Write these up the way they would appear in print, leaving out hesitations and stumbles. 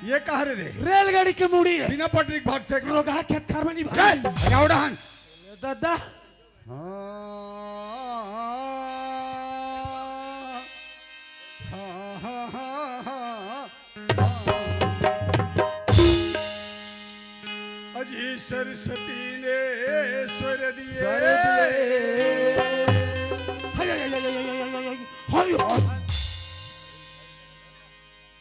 ये कहा रे रेलगाड़ी के मुड़ी है बिना पटरी भागते रोगा खेत खार में नहीं भाग गावड़ान दादा अजी सरस्वती ने स्वर दिए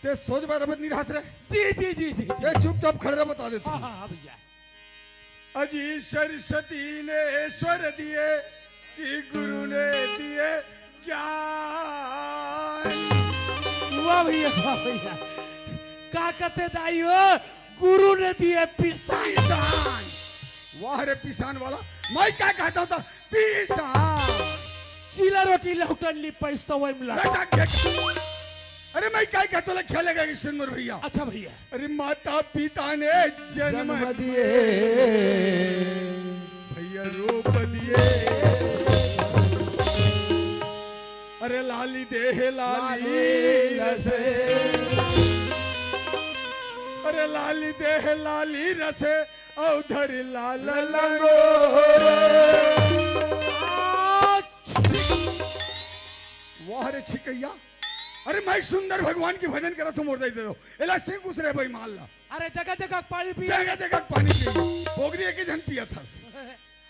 ते सोच बार नहीं रहत रहे जी जी जी जी ये चुपचाप खड़े बता देता हाँ हाँ भैया अजी सरस्वती ने स्वर दिए कि गुरु ने दिए ज्ञान वाह भैया का कहते दाइयो गुरु ने दिए पिसान वाह रे पिसान वाला मैं क्या कहता था पिसान चीला रोटी लौटन ली पैसा वही मिला अरे मैं क्या कहता हूँ खेलेगा किशन भैया अच्छा भैया अरे माता पिता ने जन्म दिए भैया रूप दिए अरे लाली देह लाली रसे अरे लाली देह लाली रसे औधर लाल लंगोरे वाह रे छिकैया अरे मैं सुंदर भगवान की भजन करा तुम और दे दो एला सिंह घुस रहे भाई मान ला अरे जगह जगह पानी पी जगह जगह पानी पी पोगरी एक ही जन पिया था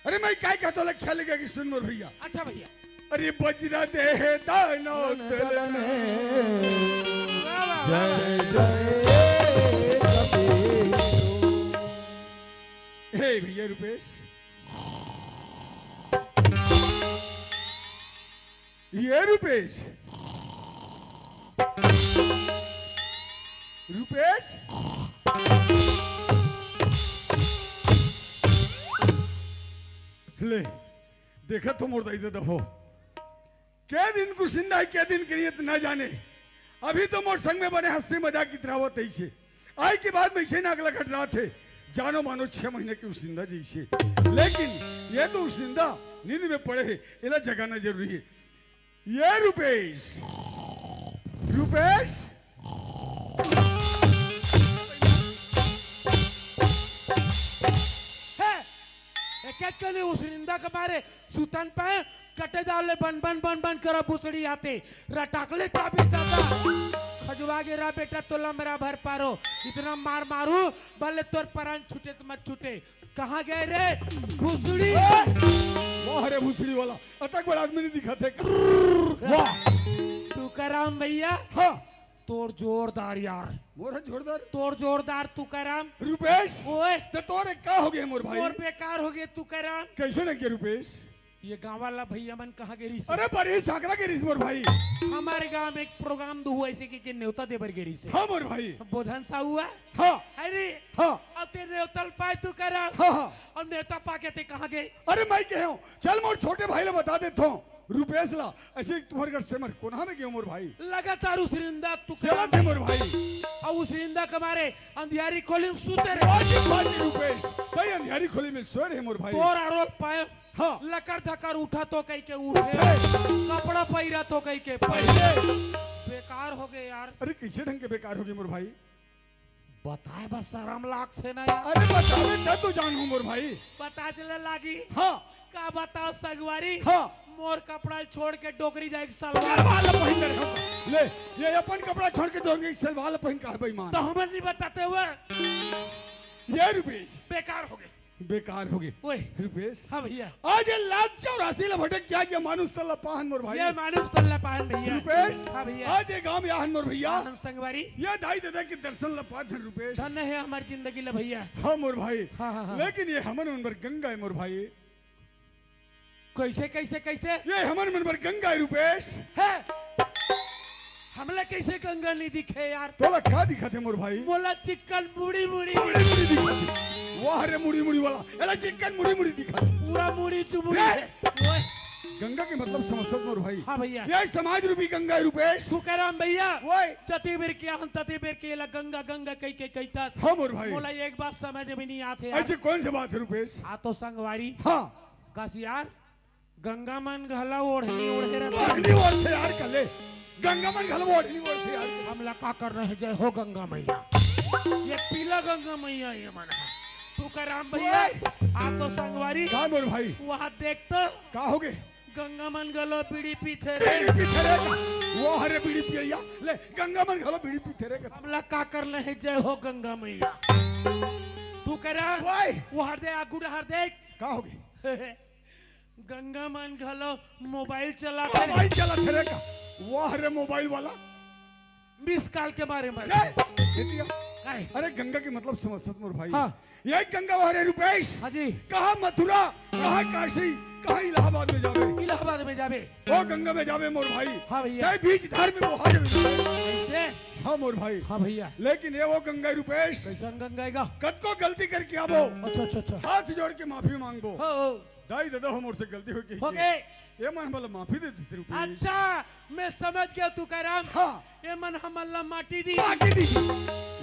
अरे मैं क्या कहता हूँ खेलेगा कि सुन मोर भैया अच्छा भैया अरे बजरा देह दानो तलने जय जय हे भैया रुपेश ये रुपेश रुपेश ले देखा तो मोड़ दे दो क्या दिन को जिंदा है क्या दिन की नियत ना जाने अभी तो मोर संग में बने हंसी मजाक की तरह तैसे आई के बाद में इसे नागला घट रहा थे जानो मानो 6 महीने की उस जिंदा जैसे लेकिन ये तो उस जिंदा नींद में पड़े है इला जगाना जरूरी है ये रुपेश रुपेश कने उस निंदा के मारे सुतन पे कटे डाले बन बन बन बन कर बुसड़ी आते रटाकले चाबी दादा खजवा गिरा बेटा तोला मेरा भर पारो इतना मार मारू भले तोर प्राण छूटे तो मत छूटे कहाँ गए रे भूसड़ी वाह रे भूसड़ी वाला अतक बड़ा आदमी नहीं दिखा थे वाह तू कराम भैया हाँ तोर जोरदार यार मोर जोरदार तोर जोरदार तू कराम रुपेश ओए तो तोरे क्या हो गया मोर भाई और बेकार हो गए तू कराम कैसे न के रुपेश ये गाँव वाला भैया मन कहाँ गिरी अरे बड़ी साकरा गिरीश मोर भाई हमारे गांव में एक प्रोग्राम दो हुआ ऐसे कि न्योता देवर गिरी से हाँ मोर भाई बोधन सा हुआ हाँ अरे हाँ अब तेरे न्योतल पाए तू करा हाँ हाँ और न्योता पाके ते कहाँ गए अरे मैं कह हूँ चल मोर छोटे भाई ले बता देता हूँ रुपेश ला ऐसे तुम्हारे घर से मर कोना में गयो मोर भाई लगातार उस रिंदा तू चला थे मोर भाई और उस रिंदा के मारे अंधियारी खोली सूते रहे बाजी रुपेश भाई अंधियारी खोली में सो रहे मोर भाई तोर आरोल पाए हाँ लकर धकर उठा तो कहीं के उठे कपड़ा पहिरा तो कहीं के पहले बेकार हो गए यार अरे किसे ढंग के बेकार हो गए मोर भाई बताए बस शर्म लाग थे ना यार अरे बतावे तब तो जानू मोर भाई पता चले लागी हाँ का बताओ सगवारी हाँ मोर कपड़ा छोड़ के डोकरी जाए सलवार वाला पहन कर रखो। ले ये अपन कपड़ा छोड़ के दोगे सलवार पहन का है बेईमान तो हमें नहीं बताते हुए ये रुपेश बेकार हो गए बेकार हो गए ओए रुपेश हाँ भैया आज 1,84,00,000 भटक क्या ये मानुस तल्ला पाहन मोर भाई ये मानुस तल्ला पाहन भैया रुपेश हाँ भैया आज ये गांव याहन मोर भैया हम संगवारी ये दाई दादा के दर्शन ला पाथन रुपेश धन्य है हमारी जिंदगी ले भैया हाँ मोर भाई हाँ, हाँ, हाँ। लेकिन ये हमन मन पर गंगा है मोर भाई कैसे कैसे कैसे ये हमन मन पर गंगा है रुपेश है हमला कैसे गंगा नहीं दिखे यार तोला का दिखा थे मोर भाई बोला चिकन मुड़ी मुड़ी मुड़ी मुड़ी दिखा थे वाह रे मुड़ी मुड़ी वाला एला चिकन मुड़ी मुड़ी दिखा थे पूरा मुड़ी चुमुड़ी है। है ओए गंगा के मतलब समझ मोर भाई हाँ भैया ये समाज रूपी गंगा है रुपेश सुकराम भैया ओए तती बेर किया हम तती बेर के ला गंगा गंगा कई के कहता हाँ मोर भाई बोला एक बात समझ में नहीं आते ऐसे कौन सी बात है रुपेश आ तो संगवारी हाँ कस यार गंगा मन घला ओढ़नी ओढ़े ओढ़नी ओढ़ से यार कले गंगा मन घला ओढ़नी ओढ़ से यार हमला का कर रहे जय हो गंगा मैया ये पीला गंगा मैया ये मना तू का राम भैया आप तो संगवारी का मोर भाई वहाँ देख तो का हो गए गंगा मन गलो पीड़ी पीछे रे बीड़ी पीते रे वो हरे बीड़ी पिया ले गंगा मन घलो बीड़ी पीते रे हमला का कर ले है जय हो गंगा मैया तू करा वाई वो हर दे आगू हर देख का हो गए गंगा मन घलो मोबाइल चला मोबाइल चला थे का वो हरे मोबाइल वाला मिस कॉल के बारे में काहे अरे गंगा के मतलब समझत मोर भाई हाँ। ये गंगा हरे रुपेश हाँ जी कहा मथुरा कहा काशी कहा इलाहाबाद में जावे इलाहाबाद में जावे वो गंगा में जावे मोर भाई हाँ भैया ये बीच धार में वो हाजिर कैसे हाँ मोर भाई हाँ भैया लेकिन ये वो गंगा रुपेश कैसन गंगाएगा कद को गलती करके आवो अच्छा अच्छा अच्छा हाथ जोड़ के माफी मांगो हो दाई दादा हो मोर से गलती हो गई हो गए ये मन भला माफी दे देते रुपेश अच्छा मैं समझ गया तू कह रहा हाँ ये मन हमल्ला माटी दी माफी दी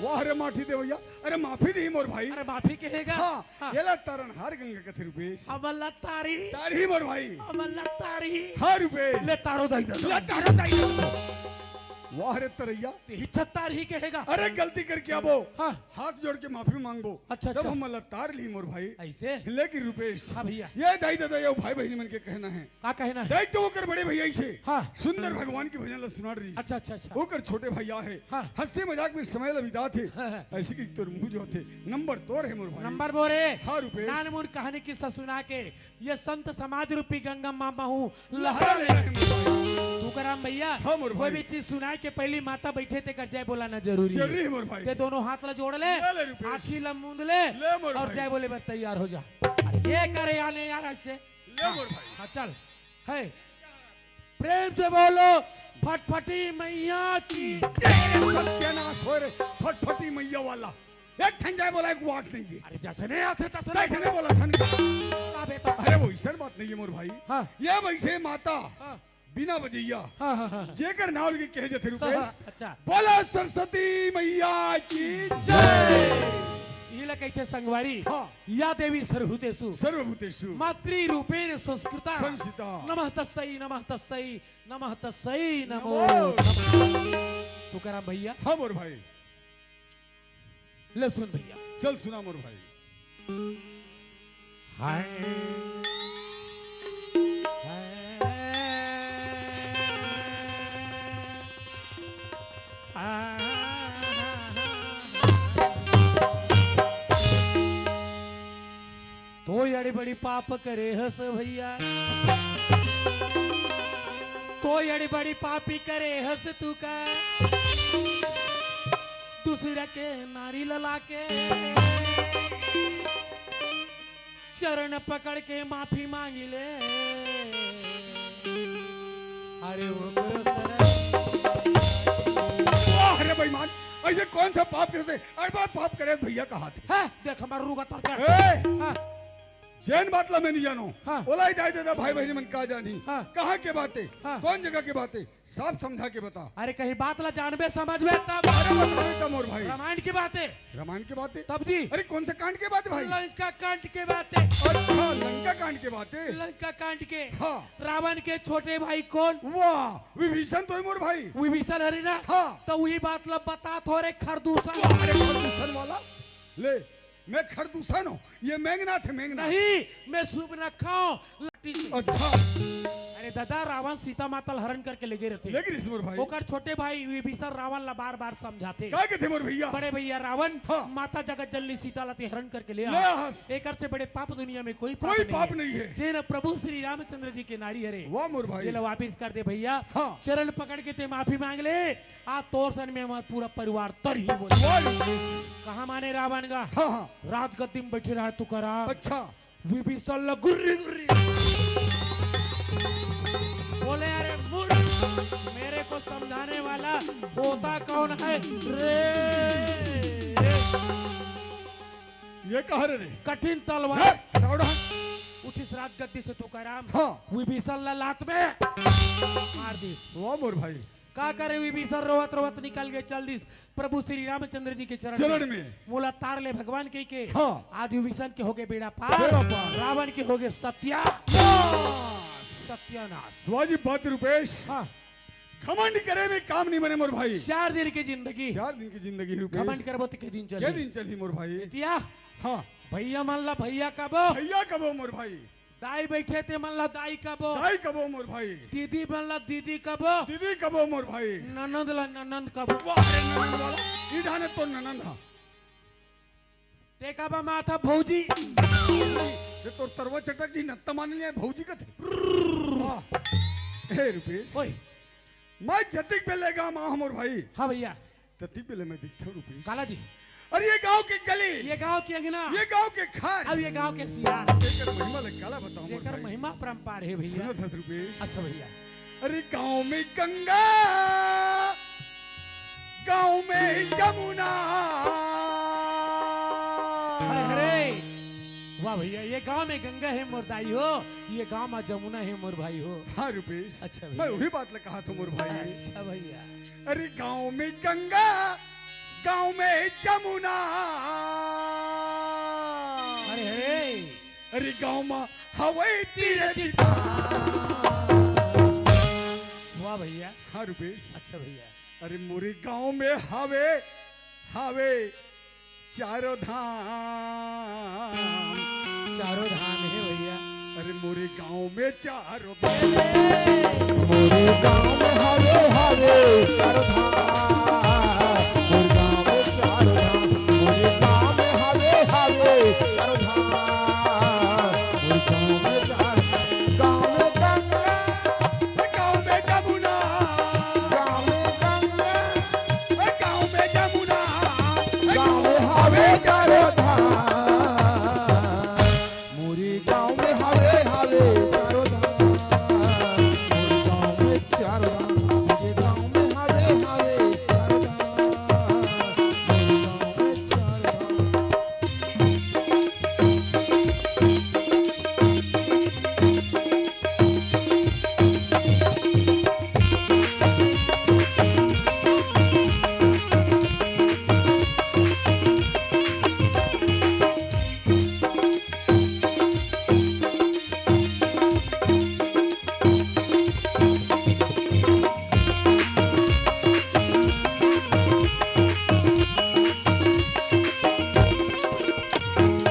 वो हरे माफी दे भैया अरे माफी दी मोर भाई अरे माफी कहेगा हाँ ये ला तारण हार गंगा कथे रुपेश हमल्ला तारी तारी मोर भाई हमल्ला तारी हाँ रुपेश ले तारो दाई ले दादा तारो दाई वाह हरे तरैया हिचत्तार ही कहेगा अरे गलती करके आवो हाँ हाथ जोड़ के माफी मांगो अच्छा, जब अच्छा। हम अल्लाह तार ली मोर भाई ऐसे लेकिन रुपेश हाँ भैया ये दाई दादा ये भाई बहनी मन के कहना है का कहना है दाई तो वो कर बड़े भैया से हाँ सुंदर भगवान की भजन ला सुना रही अच्छा अच्छा अच्छा वो कर छोटे भैया है हाँ। हंसी मजाक में समय ला बिता थे हाँ, हाँ। ऐसे की तोर मुंह जो थे नंबर तोर है मोर भाई नंबर बोरे हाँ रुपेश नानमुन कहानी किस्सा सुना के ये संत समाज रूपी गंगा मामा हूँ लहरा ले रहे हैं मोर भाई। तुकाराम भैया हाँ मोर कोई भाई भी चीज सुनाए के पहली माता बैठे थे कर जय बोलाना जरूरी जरूरी है है मोर भाई ते दोनों हाथ ला जोड़ ले ले रुपेश। आखी ला मूंद ले ले मोर और भाई। जय बोले बस तैयार हो जा अरे ये करे आने यार ऐसे ले मोर भाई हाँ चल है प्रेम से बोलो फटफटी मैया की सत्यानाश हो रे फटफटी मैया वाला एक ठंडा बोला एक वाट नहीं है अरे जैसे नहीं आते तैसे देखने नहीं बोला था बोला बेटा अरे वो ऐसा बात नहीं है मोर भाई हाँ ये बैठे माता हाँ बिना बजैया हाँ हाँ हाँ जेकर नाव के कहे जथे हाँ, रुपेश हाँ, अच्छा बोला सरस्वती मैया की जय ये कैसे संगवारी हाँ या देवी सर्वभूतेषु सर्वभूतेषु मातृ रूपेण संस्कृता संसिता नमः तस्सै नमः तस्सै नमः तस्सै नमो नमो। तुकाराम भैया हाँ मोर भाई ले सुन भैया चल सुना मोर भाई हाय तो यड़ी बड़ी पाप करे हस भैया तो यड़ी बड़ी पापी करे हस तू का दूसरा के नारी लला के चरण पकड़ के माफी मांगी ले अरे उग्र अरे बेईमान ऐसे कौन सा पाप करते अरे बात पाप करे भैया का हाथ है देख हमारा रूगा तरका ए हाँ जैन बात ला मैं नहीं जानू हाँ। बोला ही दाई दादा भाई बहनी मन का जानी हाँ। कहाँ के बातें हाँ। कौन जगह के बातें साफ समझा के बता अरे कहीं बात ला जानबे समझ में तब अरे बताओ का मोर भाई रामायण की बातें रामायण की बातें तब जी अरे कौन सा कांड के बात भाई लंका कांड के बातें अच्छा लंका कांड के बातें लंका कांड के हाँ रावण के छोटे भाई कौन वाह विभीषण तो है मोर भाई विभीषण हरि ना हाँ तो वही बात ला बता थोड़े खरदूषण अरे खरदूषण वाला ले मैं खरदूषण हूँ ये मेघनाथ है मेघनाथ नहीं मैं शुभ रखाऊं लट्टी से अच्छा अरे दादा रावण सीता माता हरण करके ले गए रहते लेकिन इस मोर भाई ओकर छोटे भाई विभीषण रावण ला बार बार समझाते क्या कहते मोर भैया बड़े भैया रावण हाँ। माता जगत जननी सीता लाती हरण करके ले ले आ हंस। एक से बड़े पाप दुनिया में कोई पाप नहीं है। जे न प्रभु श्री रामचंद्र जी के नारी हरे वाह मोर भाई ये लो वापिस कर दे भैया हाँ। चरण पकड़ के ते माफी मांग ले आ तोर सन में हमारा पूरा परिवार तर ही बोले वाह कहा माने रावण का हाँ हाँ रात गद्दी में बैठे रहा तू करा अच्छा विभीषण ला गुर्री गुर्री बोले अरे मूर्ख मेरे को समझाने वाला होता कौन है रे ये कहा रे कठिन तलवार दौड़ा उठिस रात गद्दी से तू राम हाँ विभीषण ला लात में मार दी वाह मोर भाई का करे विभीषण रोवत रोवत निकल गए चल दिस प्रभु श्री रामचंद्र जी के चरण में मोला तार ले भगवान के हाँ आज विभीषण के होगे बेड़ा बेड़ा पार पार। रावण के होगे सत्यानाश वाजिब बात रुपेश हाँ घमंड करे में काम नहीं बने मोर भाई। 4 दिन की जिंदगी 4 दिन की जिंदगी रुपये घमंड करबो तो के दिन के चले दिन चली मोर भाई। तिया हाँ भैया मन ला भैया कबो भैया कबो मोर भाई, दाई बैठे ते मन ला दाई कबो दाई कबो मोर भाई, दीदी मन ला दीदी कबो दीदी कबो मोर भाई। ननंद ला ननंद कबो वाह रे ननंद वाला, ई ढाने तो ननंद हा। ते कबा माथा भौजी ये तो तरवा चटक जी नत्ता मान लिया भौजी का थे। वाह हे रुपेश, ओए मैं जतिक पे लेगा माँ मोर भाई, हाँ भैया तती पे ले मैं दिखता हूँ रुपेश। काला जी अरे ये गांव की गली, ये गांव की अंगना ये गांव के खान, अब ये गांव के सियार जेकर महिमा ले काला बताऊं मोर जेकर भाई। महिमा परंपार है भैया। सुनो था रुपेश। अच्छा भैया अरे गांव में गंगा, गांव में जमुना। अरे अरे वाह भैया, ये गांव में गंगा है मोर दाई हो, ये गांव में जमुना है मोर भाई हो। हाँ रुपेश, अच्छा मैं भैया वही बात ले कहा था मोर भाई। अच्छा भैया अरे गांव में गंगा, गांव में जमुना। अरे अरे अरे गांव में हवाई तीरे वाह भैया हाँ रुपेश। अच्छा भैया अरे मोरे गांव में हवे हवे चारों धाम। चारों धाम है भैया। अरे मोरे गांव में चारों मोरे गाँव में हरे हरे चारों धाम, मोरे गाँव में चारों धाम, मोरे गाँव में हरे हरे चारों धाम, मोरे गाँव में चारों धाम। गाँव में गंगा, गांव में जमुना, गाँव में गंगा, गांव में जमुना। गाँव में हरे चारों धाम, मोरे गाँव में हरे हरे चारों धाम, मोरे गाँव में चारों धाम, मोरे गाँव में हरे हरे चारों धाम, मोरे गाँव में चारों धाम।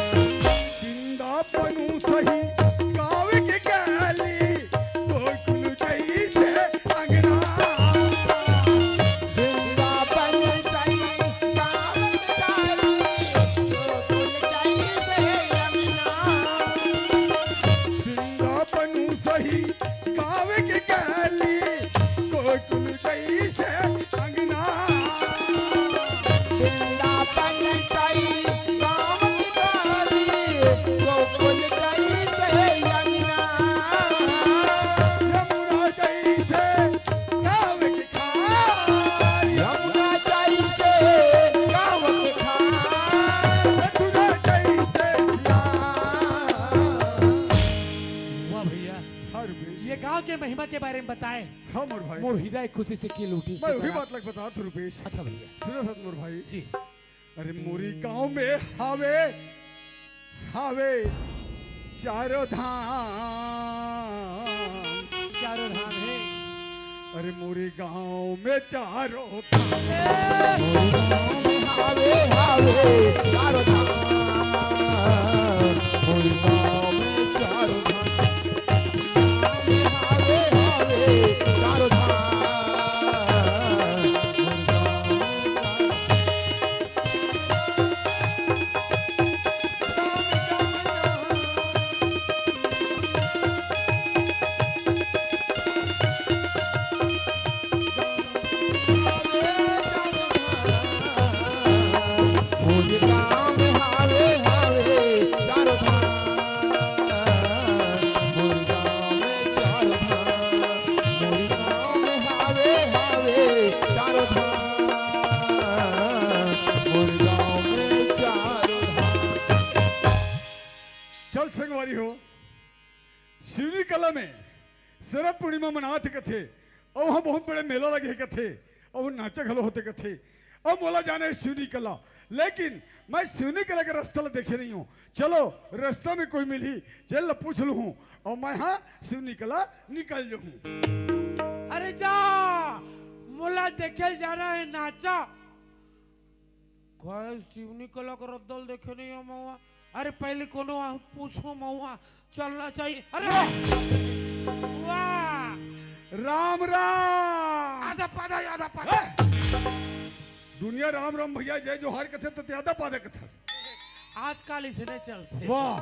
जिंदा बनू सही गाँव के गली, कोई कुल जैसे अंगना। जिंदा बन जाई गाँव काली, जो फूल जाई से यमुना। जिंदा बनू सही गाँव के गली, कोई कुल जैसे अंगना। जिंदा बन जाई गाँव काली, जो फूल जाई से यमुना। यमुना जैसे गाँव की खार, यमुना जाई से गाँव के खान, यमुना जैसे वाह भैया, हर रुपेश। ये गांव के महिमा के बारे में बताए। हाँ मोर भाई, मोर हृदय खुशी से खिल उठी। मैं वही बात लग बता था रुपेश। अच्छा भैया सुनो सत मोर भाई। जी अरे मोरी गांव में हावे हावे चारों धाम। चारों धाम है। अरे मोरी गांव में चारों धाम। हावे हावे चारों धाम, मोरे गाँव में चारों धाम, हावे हावे चारों धाम, मोरे गाँव में मोरे गाँव में हावे हावे चारों धाम, मोरे गाँव में चारों धाम, मोरे गाँव में हावे हावे चारों धाम, मोरे गाँव में चारों धाम। चल संगवारी हो, शिवनी कला में शरद पूर्णिमा मनाते कथे, और वहाँ बहुत बड़े मेला लगे कथे, और नाचक हलो होते कथे। अब बोला जाने शिवनी कला, लेकिन मैं शिवनी कला का रास्ता देखे नहीं हूँ। चलो रास्ता में कोई मिली, चल पूछ लूँ, और मैं हाँ शिवनी कला निकल जाऊँ। अरे जा देखे जाना है नाचा कहे शिवनी कला का रद्दल देखे नहीं हो मऊआ अरे पहले कोनो पूछो मऊआ चलना चाहिए अरे वाह राम राम आधा पादा दुनिया राम राम भैया जय जोहार कथे तो ज्यादा पादा कथा आजकल इसने चलते वाह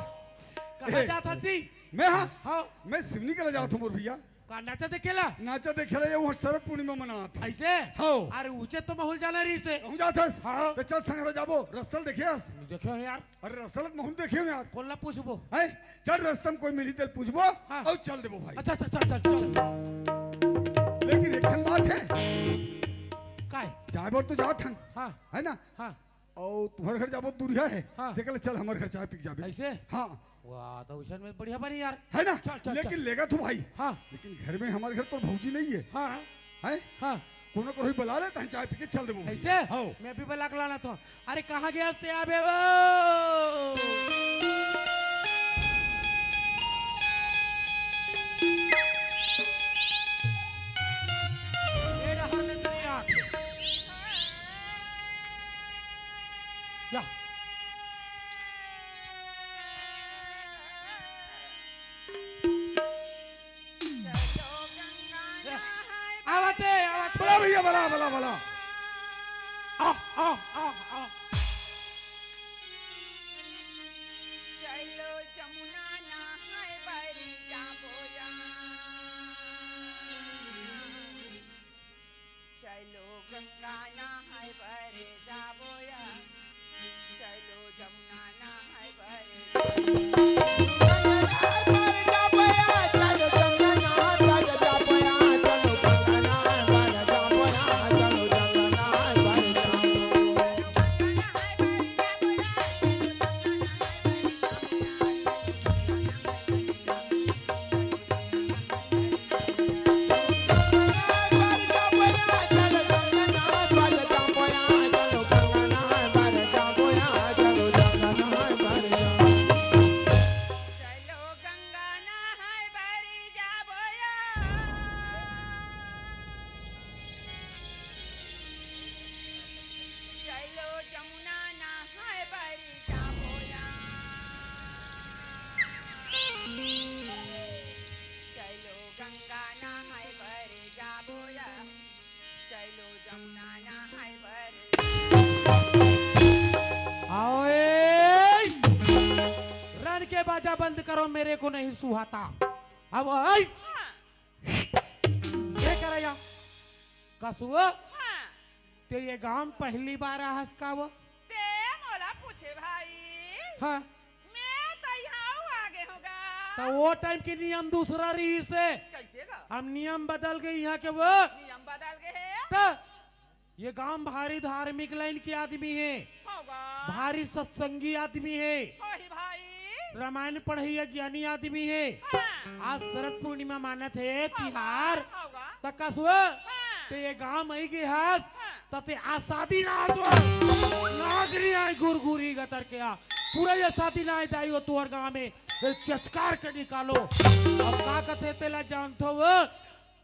कहाँ जाता थी मैं हाँ मैं सिवनी कला जाता हूँ भैया का नाचा देखेला नाचा देखेला ये वहाँ शरद पूर्णिमा मनात ऐसे हाँ अरे ऊंचे तो महल जाना रही से हम जाथस हाँ। तो चल संग जाबो रस्तल देखियास देखो यार अरे रस्तल महल देखियो यार कोल्ला पूछबो है चल रस्तम कोई मिली तेल पूछबो हाँ। और चल देबो भाई अच्छा चल लेकिन एक ठन बात है काय जाबर तो जात हन हाँ है ना हाँ और तुम्हारे घर जाबो दूरिया है हाँ। देखल चल हमारे घर चाय पी के जाबे ऐसे हाँ वाह तो उसन में बढ़िया बनी यार है ना चल, लेकिन लेगा तो भाई हाँ लेकिन घर में हमारे घर तो भौजी नहीं है हाँ है हाँ कोनो कोई बुला लेता है चाय पी के चल देबो ऐसे हाँ मैं भी बला लाना था अरे कहाँ गया थे आबे वो ये रहा ले मेरे आँख। जा आवते बला भैया बला आ आ आ आ चलो जमुना नहाए बरी जाबोया चलो गंगा नहाए बरे जाबोया चलो जमुना नहाए बरे चलो गंगा नहाए बरी जाबोया चलो जमुना नहाए बरी जाबोया चलो गंगा नहाए बरी जाबोया चलो जमुना नहाए बरी आओ रन के बाजा बंद करो मेरे को नहीं सुहाता अब आई ये करया कसुआ हाँ ते ये गांव पहली बार आहस का वो ते मोला पूछे भाई हाँ मैं तो यहाँ आगे होगा तो वो टाइम की नियम दूसरा रही से कैसे गा अब नियम बदल गए यहाँ के वो नियम बदल गए हैं तो ये गांव भारी धार्मिक लाइन के आदमी है होगा भारी सत्संगी आदमी है होही भाई रामायण पढ़ी ज्ञानी आदमी है हाँ आज शरद पूर्णिमा मानत है तिहार होगा तकसुआ हाँ ते ये गांव में के हाथ हाँ तते आसादी ना तो नागरी आई गुरगुरी गतर के आ पूरा ये साथी ना दाई हो तुअर गांव में फिर चचकार के निकालो अब का कथे तेला जानतो वो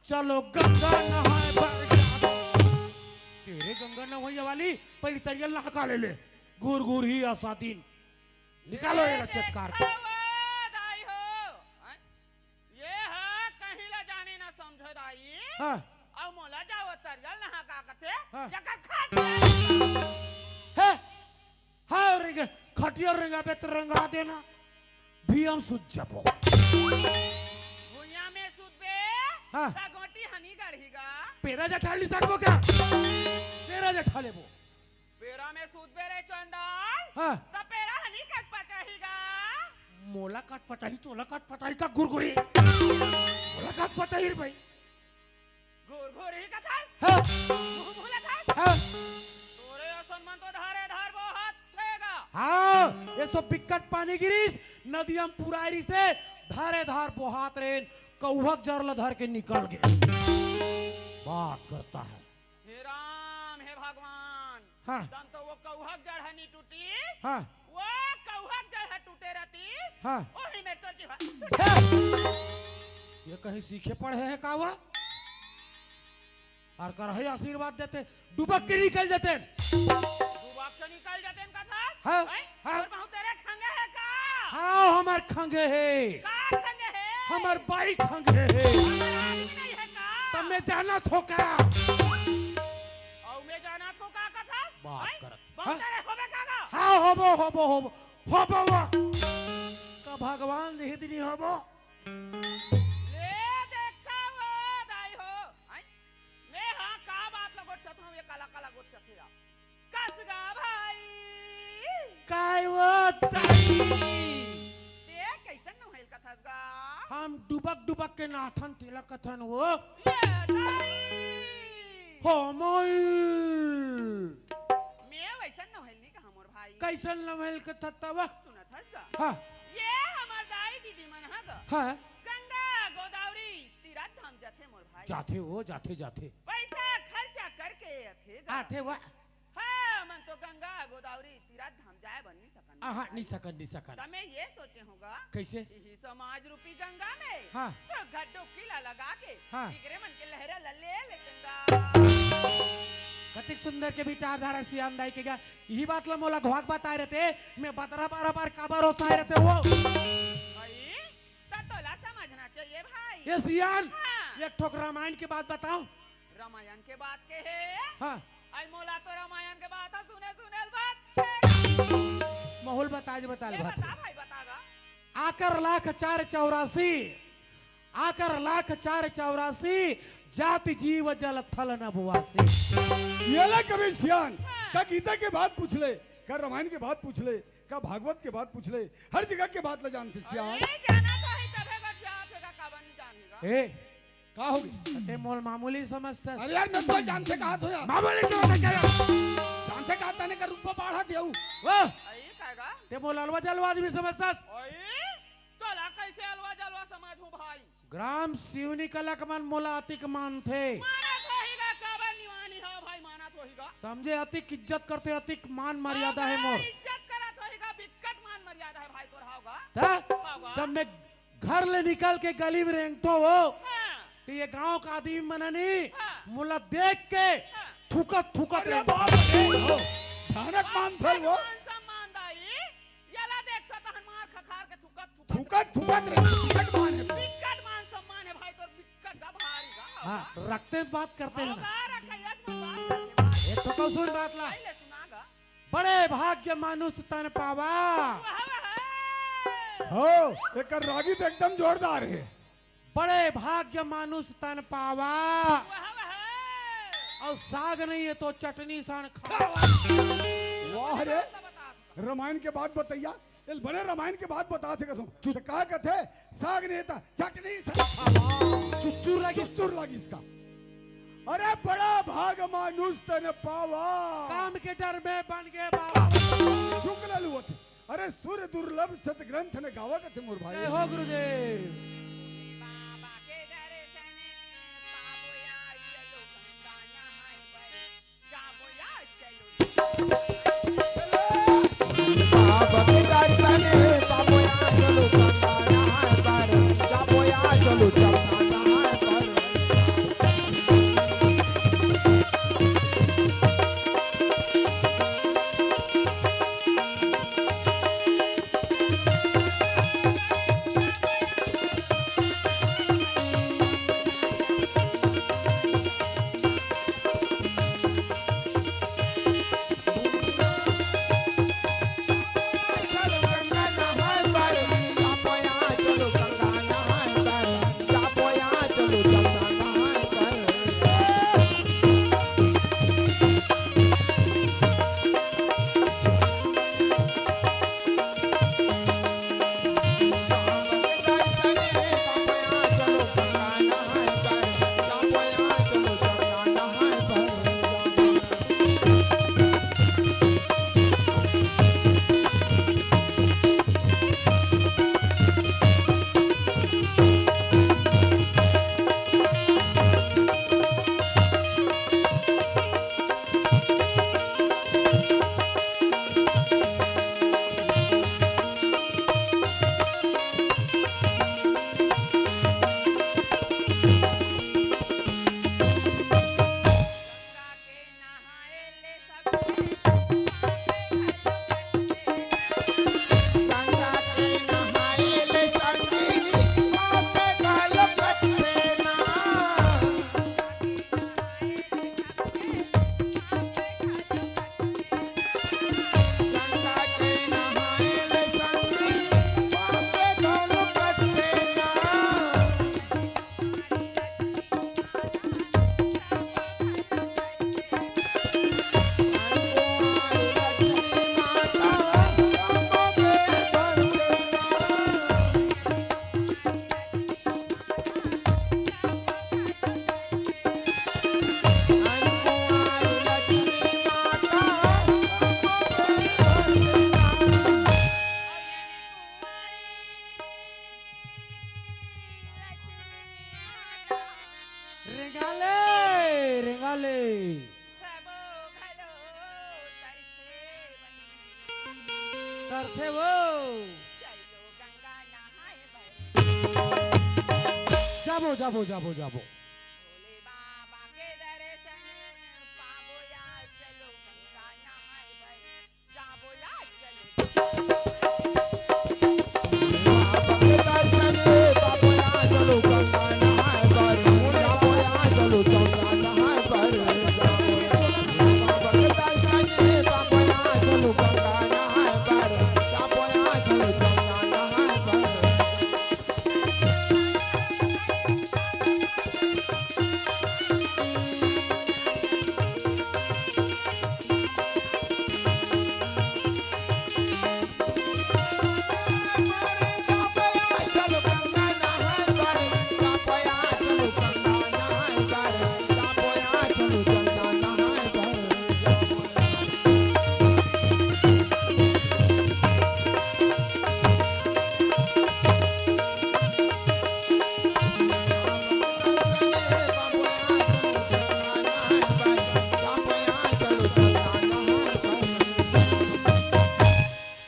चलो गंगा नहाए बर जाबो तेरे गंगा नहाए वाली पहली तरियल नहा का ले गुर गुर ही आसादीन निकालो ये चचकार को दाई हो हैं? ये है कहीं ला जाने ना समझो दाई हाँ अब मोला जाओ तरियल नहा का कथे हाँ। जकर खाट है हाँ रेंगे खटिया रेंगा पे रंगा देना भी हम सुझ जाबो भुइया में सुतबे हाँ। ता गोटी हनी गढ़ीगा पेरा जठा ली सकबो क्या पेरा जठा लेबो पेरा में सुतबे रे चंडाल हाँ ता पेरा हनी कट पकहीगा मोला काट पचाही चोला काट पचाही का गुरगुरी मोला काट पचाही रे भाई घूर घूर ही कथास हाँ मुंह भूला था हाँ तोरे असमान तो धारे धार बहुत थेगा हाँ ये सब बिकट पानी गिरीस नदियां पुरारी से धारे धार बोहात रेन कौहक जरल धर के निकल गए बात करता है हे राम हे भगवान हाँ तन तो वो कौहक जड़ नहीं टूटी हाँ वो कौहक जड़ टूटे रहती हाँ ओही में तो जीवा है। ये कहीं सीखे पढ़े है कावा और कर है आशीर्वाद देते डुबक के निकल जाते डूबक से निकल जाते इनका था हाँ, हैं? हाँ। और बहु तेरे खंगे है का हाँ हमार खंगे है का खंगे है हमार बाई खंगे है हमारा आदमी नहीं है का तब मैं जाना थोका और मैं जाना तो का था बात हैं? करत। बहु हाँ? तेरे होबे कागा हाँ होबो वा का भगवान देह दिनी होबो ले देखा वो दाई हो हैं? मैं हाँ का बात लगोट सकता हूँ ये काला काला गोट सकेगा कसगा भाई काय वो ताई ते कैसन न होइल कथसगा हम डुबक के नाथन तिलक कथन वो ये दाई हो मोई मैं वैसन न होइल नी का हमर भाई कैसन लमहल के तत्वा सुनत हसगा हाँ ये हमर दाई दीदी मन हगा हाँ गंगा गोदावरी तीरथ धाम जाथे मोर भाई जाथे पैसा खर्चा करके आथे वा हाँ मन तो गंगा गोदावरी तीरथ धाम जाए बन नहीं सकन आहा नहीं सकन तमे ये सोचे होगा कैसे यही समाज रूपी गंगा में हाँ। सब घड्डो किला लगा के हाँ। इगरे मन के लहरा लले ले गंगा कतिक सुंदर के विचारधारा सियान दाई के गा यही बात ला मोला घोक बताए रहते मैं बतरा बार काबर होता रहते वो भाई ततोला समझना चाहिए भाई ये सियान हाँ। एक ठोक रामायण की बात बताओ रामायण के बात के है हाँ आई मोला तो रामायण के बात है सुने बात माहौल बता ये बात बता भाई बतागा आकर लाख चार चौरासी जाति जीव जल थल न बुआसी ये ले कभी सियान का गीता के बात पूछ ले का रामायण के बात पूछ ले का भागवत के बात पूछ ले हर जगह के बात ले जानते सियान अरे जाना तो है तबे बच जाते का काबन नहीं जानेगा ए का होगी ते मोल मामूली समस्या अरे यार मैं तो जानते कहा तो यार मामूली जो ना क्या जानते कहा तने का रूप बढ़ा दिया वाह आई कागा ते मोल अलवा जलवा भी समझता ओए तोला कैसे अलवा जलवा समझू भाई ग्राम सिवनी कलक मन मोला अतिक मान थे माना तो हीगा काबन निवानी है भाई माना तो हीगा समझे अतिक इज्जत करते अतिक मान मर्यादा है मोर इज्जत करा तो हीगा बिकट मान मर्यादा है भाई तोर होगा ता? जब मैं घर ले निकल के गली में रेंगतो हो हां तो ये गांव का आदमी मननी हाँ। मुला देख के थुकत अरे रे बाप रे हो भयानक मान था वो मान सम्मान दाई यला देखता तो हनुमान खखार के थुकत रे बिकट मान है बिकट मान सम्मान है भाई तोर बिकट दा भारी गा हाँ रखते बात करते हैं ना होगा रखैयत में बात करते भाई ये तो कसूर बात ला पहले सुनागा बड़े भाग्य मानुष तन पावा हो एक रागी तो एकदम जोरदार है बड़े भाग्य मानुष तन पावा और साग नहीं है तो चटनी सान खावा वाह रे रामायण के बाद बताइया इस बड़े रामायण के बाद बताते का तुम तो कहा कथे साग नहीं था चटनी चुच्चूर लगी इसका अरे बड़ा भाग मानुष तन पावा काम के डर में बन गए बाबा शुक्ल लुआ थे अरे सूर्य दुर्लभ सत ग्रंथ ने गावा कथे मोर भाई जय हो गुरुदेव बाबा के दर्शन पाबो या चलो गंगा नहाए पर जाबो या चलो बाबा के दर्शन बाबो या चलो गंगा नहाए पर जाबो या चलो गंगा नहाए पर करथे वो चलो गंगा नहाए बहे जाबो जाबो जाबो जाबो